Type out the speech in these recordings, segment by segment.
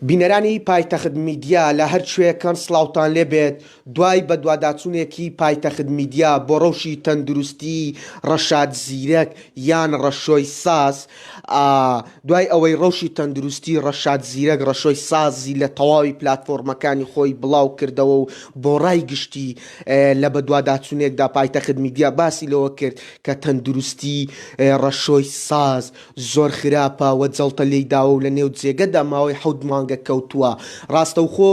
بینەرانی پایتەخت میدیا لە هەر کوێکەن سڵاوتان لێبێت دوای بە دوواداچوونێکی پایتەخت میدیا بۆ ڕەوشی تەندروستی ڕەشاد زیرەک یان ڕەشۆی ساز دوای ئەوەی ڕەوشی تەندروستی ڕەشاد زیرەک ڕەشۆی سازی لە تەواوی پلاتفۆرمەکانی خۆی بڵاو کردەوە و بۆ ڕای گشتی لە بە دوواداچوونێکدا پایتەخت میدیا باسی لەوە کرد کە تەندروستی ڕەشۆی ساز زۆر خراپە وە جەڵتە لێی داوە و لە نێو جێگەدا ماوەی حەوت مانگە کەوتووە. ڕاستەوخۆ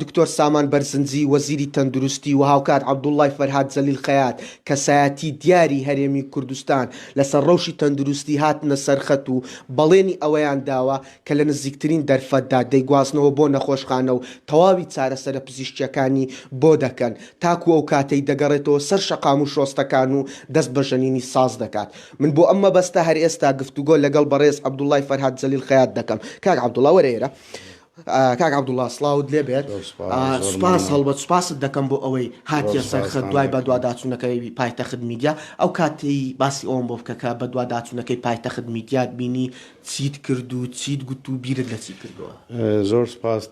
دکتۆر سامان بەرزنجی وەزیری تەندروستی و هاوکات عەبدوڵڵای فەرهاد جەلیل خەیات کەسایەتی دیاری هەرێمی کوردستان لەسەر ڕەوشی تەندروستی هاتنە سەرخەت و بەڵێنی ئەوەیان داوە کە لە نزیکترین دەرفەتدا دەیگوازنەوە بۆ نەخۆشخانە و تەواوی چارەسەرە پزیشکیەکانی بۆ دەکەن تاکو ئەو کاتەی دەگەڕێتەوە سەر شەقام و شۆستەکان و دەست بە ژەنینی ساز دەکات. من بۆ ئەمە بەستە هەر ئێستا گفتوگۆ لەگەڵ بەڕێز عەبدوڵڵای فەرهاد جەلیل خەیات دەکەم. کاک عەبدوڵڵا وەرە ئێرە. کاک عەبدوڵڵا سڵاوت لێبێت. سوپاس هەڵبەت سوپاست دەکەم بۆ ئەوەی هاتیە سەرخەت دوای بە دوواداچوونەکەی پایتەخت میدیا. ئەو کاتی باسی ئەوم بۆ بکە کە بە دوواداچوونەکەی پایتەخت میدیات بینی چیت کرد و چیت گوت و بیرت لە چی کردەوە؟ زۆر سپاس.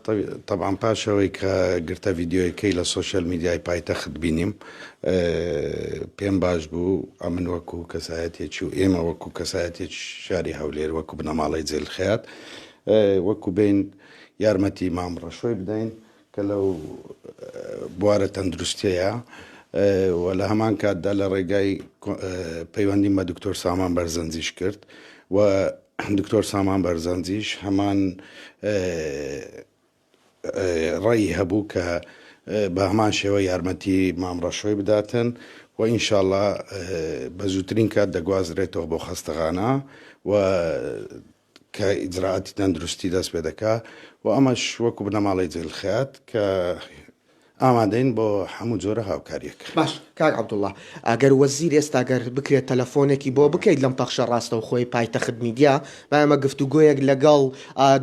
طبعا پاشەوەی کە گرتە ڤیددیۆیەکەی لە سۆشیال میدیای پایتەخت بینیم پێم باش بوو ئەمن وەکو کەسایەتێکی و ئێمە وەکو کەسایەتێک شاری هەولێر وەکو بنەماڵی جێل خەیات وەکو بین یارمەتی مام ڕەشۆی بدەین کە لەو بوارە تەندروستیەیە و لە هەمان کاتدا لە ڕێگای پەیوەندیم بە دکتۆر سامان بەرزەنجیش کرد و دکتۆر سامان بەرزەنجیش هەمان ڕێی هەبوو کە بە هەمان شێوە یارمەتی مام ڕەشۆی بداتن و ئینشاءڵڵا بە زووترین کات دەگوازرێتەوە بۆ خەستەخانە و کە ئیجراعاتی تەندروستی دەست پێ دەکا و ئەمەش وەکو بنەماڵی جێل خەیات کە ئامادەین بۆ هەموو جۆرە هاوکاریەک. باش کاک عەبدوڵڵا ئەگەر وەزیر ئێستا گەر بکرێت تەلەفۆنێکی بۆ بکەیت لەم پەخشە ڕاستە و خۆی پایتەخت میدیا با ئەمە گفتوگۆیەک لەگەڵ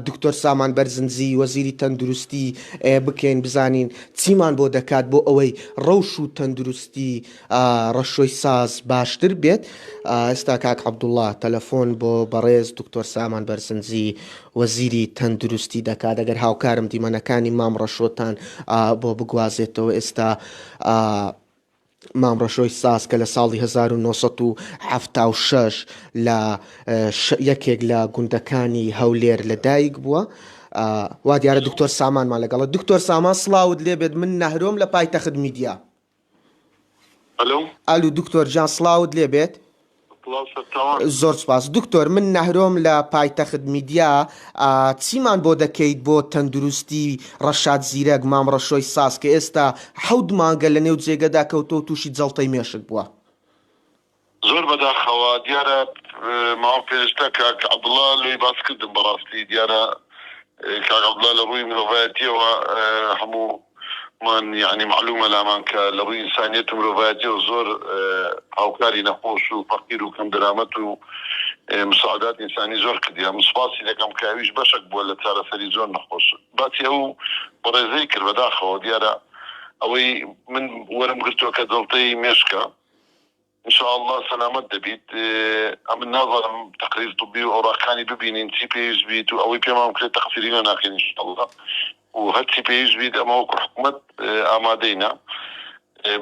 دکتۆر سامان بەرزنجی وەزیری تەندروستی بکەین بزانین چیمان بۆ دەکات بۆ ئەوەی ڕەوش و تەندروستی ڕەشۆی ساز باشتر بێت. ئێستا کاک عەبدوڵڵا تەلەفۆن بۆ بەڕێز دکتۆر سامان بەرزنجی وەزیری تەندروستی دەکات ئەگەر هاوکارم دیمەنەکانی مام ڕەشۆتان بۆ بگوازێتەوە. ئێستا مام ڕەشۆی ساز کە لە ساڵی 1976 لە یەکێک لە گوندەکانی هەولێر لەدایک بووە. وا دیارە دکتۆر سامانمان لەگەڵە. دکتۆر سامان سڵاوت لێبێت من نەهرۆم لە پایتەخت میدیا. ئەلو دکتۆر جان سڵاوت لێبێت. زۆر سپاس دکتۆر من نەهرۆم لە پایتەخت میدیا چیمان بۆ دەکەیت بۆ تەندروستی ڕەشاد زیرەک مام ڕەشۆی ساز کە ئێستا حەوت مانگە لە نێو جێگەدا کەوتۆ تووشی جەڵتەی مێشک بووە؟ زۆر بەداخەوە دیارە ماوە پێشتا کاک عەبدوڵڵا لێی باس کردم بەڕاستی دیارە کاک عەبدوڵڵا لە ڕووی مرۆڤایەتیەوە هەموو من يعني معلومة لامان كالروي إنسانية مرۆڤایەتی و زۆر هاوکاری نەخۆش و فەقیر و کەم دەرامەت و مساعدات ئینسانی زۆر کردیە. سوپاسی دەکەم کە ئەویش بەشێک بووە لە چارەسەری زۆر نەخۆش. باسی ئەو بەڕێزەی کرد بەداخەوە دیارە ئەوەی من وەرم گرتووە کە جەڵتەی مێشکە انشاءالله سلامت دەبیت. ئەمن نازانم تەقریر طبی و ئەوراقەکانی ببینین چی پێویست بیت و ئەوەی پێمان بکرێت تەقسیرینە ناکەین انشاءالله و هەرچی پێویست بیت ئەمە وەکو حکوومەت ئامادەینە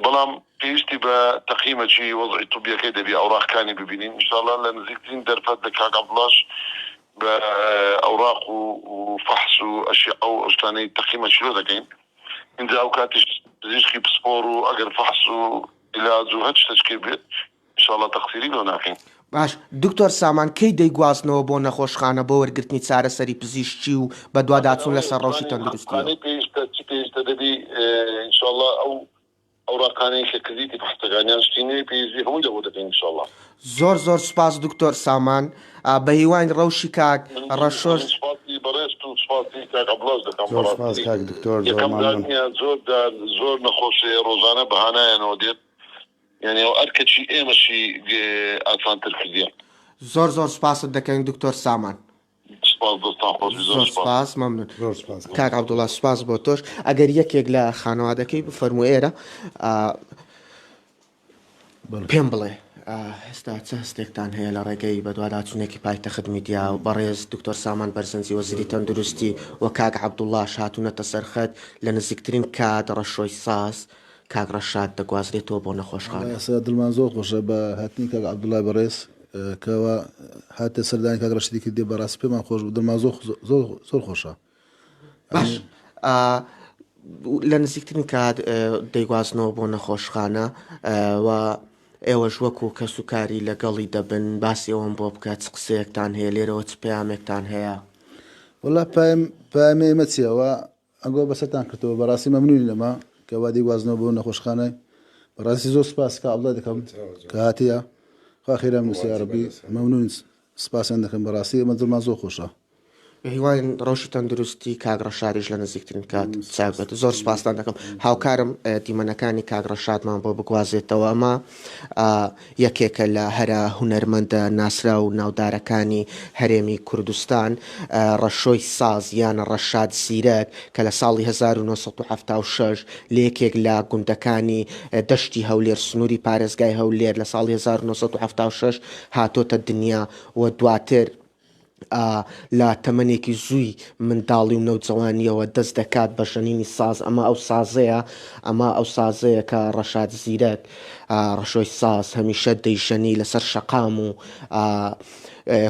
بەڵام پێویستی بە تەقییمەکی وەزعی طبیەکەی دەبی ئەوراقەکانی ببینین انشاءالله لە نزیکترین دەرفەت لە کاک عەبدوڵڵاش بە ئەوراق و فەحس و ئەشعە و ئەشتانەی تەقییمەکی لۆ دەکەین. اینجا ئەو کاتیش پزیشکی پسپۆر و ئەگەر فەحس و علاج و هەر شتێکی بێت انشاءالله تەقسیری لۆ ناکەین. باش دکتۆر سامان کەی دەیگوازنەوە بۆ نەخۆشخانە بۆ وەرگرتنی چارەسەری پزیشکی و بە دوواداچوون لەسەر ڕەوشی تەندروستی پێویستە دەبی انشاءالله ئەوراقانەی کە کردیتی فەحسەکانیان شتینەی پێویستی هەمووی لەبۆ دەکەین انشاءالله. زۆر سوپاس دکتۆر سامان بە هیوان ڕەوشی کاک ڕەشۆش بەڕێست و سوپاسی کاک عەبدوڵڵاش دەکەم. زۆر نەخۆشەیە ڕۆژانە بەهانایەنەوە دێت یعنی ئەو ئەرکەچی ئێمەشی ئاسانتر کردیە. زۆر سوپاست دەکەین دکتۆر سامان. زۆر سپاس مەمنون کاک عەبدوڵڵا سوپاس بۆ تۆش. ئەگەر یەکێک لە خانەوادەکەی بفەرموو ئێرە پێم بڵێ ئێستا چه هەستێکتان هەیە لە ڕێگەی بە دوواداچوونێکی پایتەخت میدیا و بەڕێز دکتۆر سامان بەرزنجی وەزیری تەندروستی و کاک عەبدوڵڵا هاتوونەتە سەرخەت لە نزیکترین کات ڕەشۆی ساز کاک ڕەشاد دەگوازرێتەوە بۆ نەخۆشخانە. ئێستا دڵمان زۆر خۆشە بە هاتنی کاک عەبدوڵڵای بەڕێز کەەوە هاتە سەردانی کاک ڕەشیدی کردی بەڕاستی پێمان خۆش بوو، دڵمان زۆر خۆشە. باش لە نزیکترین کات دەیگوازنەوە بۆ نەخۆشخانە و ئێوەش وەکو کەس و کاری لەگەڵی دەبن باسی ئەوەم بۆ بکات چ قسەیەکتان هەیە لێرەوە چ پەیامێکتان هەیە؟ وەڵا پایامێ ئێمە چییەوە ئەگۆ بەسەرتان کردەوە بەڕاستی مەمنونی لەمە کە وا دەیگوازنەوە بۆ نەخۆشخانەی بەڕاستی زۆر سپاس کە عەبدوڵڵا دەکەم کە هاتیە خوا خێرام نووسی یا ڕەبی مەمنون سپاسیان دەکەم بەڕاستی ئەمە دڵمان زۆر خۆشە. هیوان ڕۆژی تەندروستی کاک ڕەشادیش لە نزیکترین کات چاکێت زۆر سپاستان دەکەم. هاوکارم دیمەنەکانی کاک ڕەشادمان بۆ بگوازێتەوە ئەمە یەکێکە لە هەرە هونەرمەندە ناسرا و ناودارەکانی هەرێمی کوردستان ڕەشۆی ساز یانە ڕەشاد زیرەک کە لە ساڵی 1976 لە یەکێک لە گوندەکانی دەشتی هەولێر سنووری پارێزگای هەولێر لە ساڵی 1976 هاتۆتە دنیا و دواتر لە تەمەنێکی زووی منداڵی و نەوجەوانیەوە دەست دەکات بە ژەنینی ساز. ئەمە ئەو سازەیە کە ڕەشاد زیرەک ڕەشۆی ساز هەمیشە دەیژەنی لەسەر شەقام و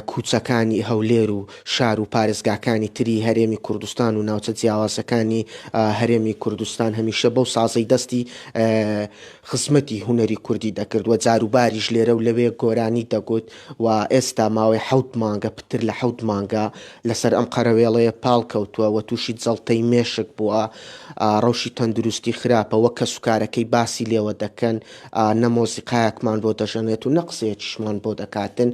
کوچەکانی هەولێر و شار و پارێزگاکانی تری هەرێمی کوردستان و ناوچە جیاوازەکانی هەرێمی کوردستان هەمیشە بەو سازەی دەستی خزمەتی هونەری کوردی دەکردووە جاروباریش لێرە و لەوێ گۆرانی دەگوت و ئێستا ماوەی 7 مانگە پتر لە 7 مانگە لەسەر ئەم قەرەوێڵەیە پاڵ کەوتووە و تووشی جەڵتەی مێشک بووە. ڕەوشی تەندروستی خراپە وە کە سوکارەکەی باسی لێوە دەکەن نە مۆسیقایەکمان بۆ دەژەنێت و نە قسەیەکیشمان بۆ دەکاتن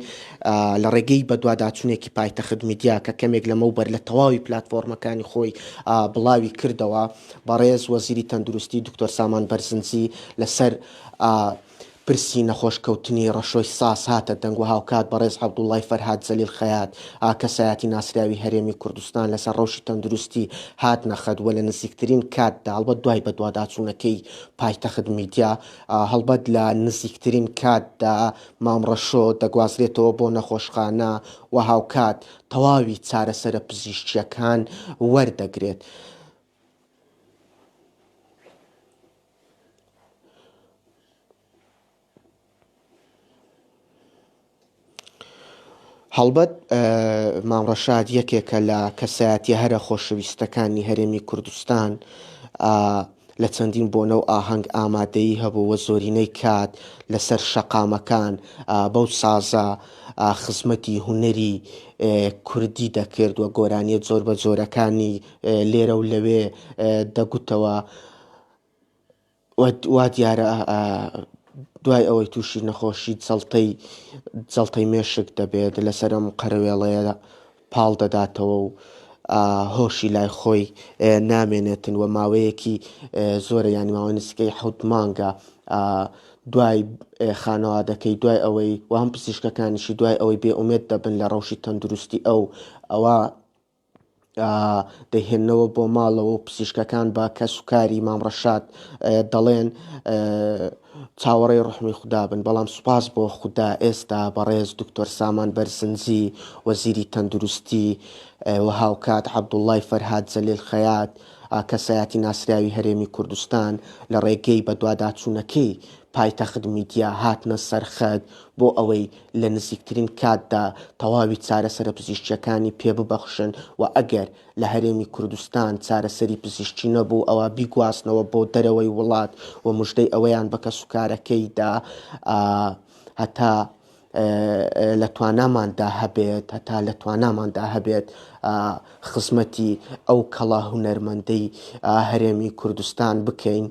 لە ڕێگەی بە دوواداچوونێکی پایتەخت میدیا کە کەمێک لەمەوبەر لە تەواوی پلاتفۆرمەکانی خۆی بڵاوی کردەوە. بەڕێز وەزیری تەندروستی دکتۆر سامان بەرزنجی لەسەر پرسی نەخۆشکەوتنی ڕەشۆی ساز هاتە دەنگ و هاوکات بەڕێز عەبدوڵڵای فەرهاد جەلیل خەیات کەسایەتی ناسراوی هەرێمی کوردستان لەسەر ڕەوشی تەندروستی هات نەخەدووە لە نزیکترین کاتدا هەڵبەت دوای بە دوواداچوونەکەی پایتەخت میدیا هەڵبەت لە نزیکترین کاتدا مام ڕەشۆ دەگوازرێتەوە بۆ نەخۆشخانە و هاوکات تەواوی چارەسەرە پزیشکیەکان وەردەگرێت. هەڵبەت مام ڕەشاد یەکێکە لە کەسایەتی هەرە خۆشەویستەکانی هەرێمی کوردستان لە چەندین بۆنە و ئاهەنگ ئامادەیی هەبوو وە زۆرینەی کات لەسەر شەقامەکان بەو سازە خزمەتی هونەری کوردی دەکرد و گۆرانیە جۆر بە جۆرەکانی لێرە و لەوێ دەگوتەوە وا دیارە دوای ئەوەی تووشی نەخۆشی جەڵتەی مێشک دەبێت لەسەر ئەم قەرەوێڵەیە پاڵ دەداتەوە و هۆشی لای خۆی نامێنێتن و ماوەیەکی زۆرە ینی ماوەی نزیکەی 7 مانگە دوای خانەوادەکەی دوای ئەوەی و هەم پزیشکەکانیشی دوای ئەوەی بێئومێد دەبن لە ڕەوشی تەندروستی ئەوە دەیهێنەوە بۆ ماڵەوە و پزیشکەکان بە کەس و کاری مام ڕەشاد دەڵێن چاوەڕێی ڕحمی خودا بن. بەڵام سوپاس بۆ خودا ئێستا بەڕێز دکتۆر سامان بەرزنجی وەزیری تەندروستی و هاوکات عەبدوڵڵای فەرهاد جەلیل خەیات کەسایەتی ناسراوی هەرێمی کوردستان لە ڕێگەی بە دوواداچوونەکەی پایتەخت میدیا هاتنە سەرخەت بۆ ئەوەی لە نزیکترین کاتدا تەواوی چارەسەرە پزیشکیەکانی پێ ببەخشن و ئەگەر لە هەرێمی کوردستان چارەسەری پزیشکی نەبوو ئەوە بیگواستنەوە بۆ دەرەوەی وڵات و موژدەی ئەوەیان بە کەسوکارەکەیدا هەتا لە تواناماندا هەبێت خزمەتی ئەو کەڵا هونەرمەندەی هەرێمی کوردستان بکەین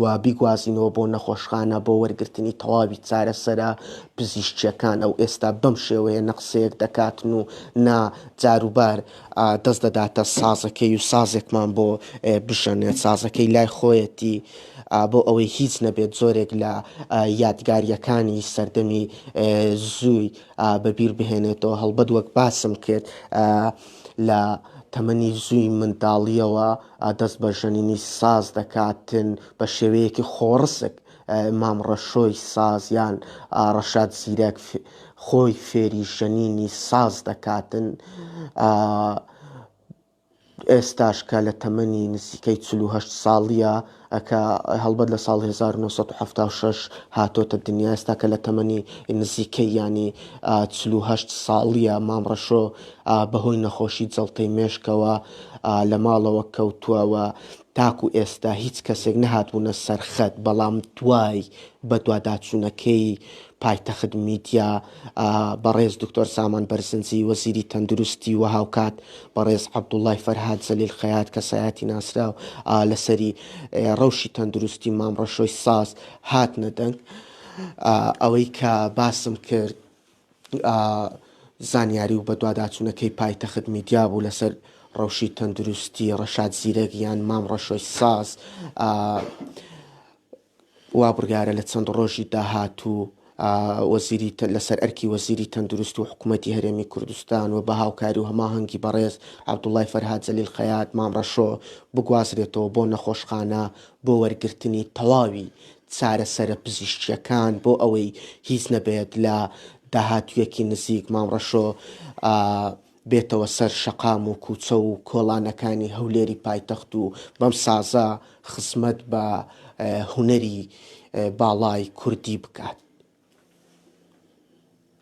و بیگوازینەوە بۆ نەخۆشخانە بۆ وەرگرتنی تەواوی چارەسەرە پزیشکیەکان. ئەو ئێستا بەم شێوەیە نەقسەیەک دەکاتن و نا جاروبار دەست دەداتە سازەکەی و سازێکمان بۆ بژەنێت سازەکەی لای خۆیەتی بۆ ئەوەی هیچ نەبێت زۆرێک لە یادگاریەکانی سەردەمی زووی بەبیر بهێنێتەوە. هەڵبەت وەک باسم کرد لە تەمەنی زووی منداڵیەوە دەست بە ژەنینی ساز دەکاتن بە شێوەیەکی خۆڕسک مام ڕەشۆی ساز یان ڕەشاد زیرەک خۆی فێری ژەنینی ساز دەکاتن ئێستاش کە لە تەمەنی نزیکەی 48 ساڵیە ئەکە هەڵبەت لە ساڵ 1976 هاتۆتە دنیا ئێستا کە لە تەمەنی نزیکەی ینی 48 ساڵیە مام ڕەشۆ بەهۆی نەخۆشی جەڵتەی مێشکەوە لە ماڵەوە کەوتووەوە تاکو ئێستا هیچ کەسێک نەهاتبوونە سەرخەت بەڵام دوای بە دوواداچوونەکەی پایتەخت میدیا بەڕێز دکتۆر سامان بەرزنجی وەزیری تەندروستی و هاوکات بەڕێز عەبدوڵڵای فەرهاد زەلیل خەیات کەسایەتی ناسراو لەسەری ڕەوشی تەندروستی مام ڕەشۆی ساز هاتنە دەنگ ئەوەی کە باسم کرد زانیاری و بە دوواداچوونەکەی پایتەخت میدیا بوو لەسەر ڕەوشی تەندروستی ڕەشاد زیرەک یان مام ڕەشۆی ساز وا بڕیارە لە چەند ڕۆژی داهاتوو وەزیری لەسەر ئەرکی وەزیری تەندروست و حکوومەتی هەرێمی کوردستان و بە هاوکاری و هەماهەنگی بەڕێز عەبدوڵڵای فەرهاد زەلیل خەیات مام ڕەشۆ بگوازرێتەوە بۆ نەخۆشخانە بۆ وەرگرتنی تەواوی چارەسەرە پزیشکیەکان بۆ ئەوەی هیچ نەبێت لە داهاتوویەکی نزیک مام ڕەشۆ بێتەوە سەر شەقام و کوچە و کۆڵانەکانی هەولێری پایتەخت و بەم سازە خزمەت بە هونەری باڵای کوردی بکات.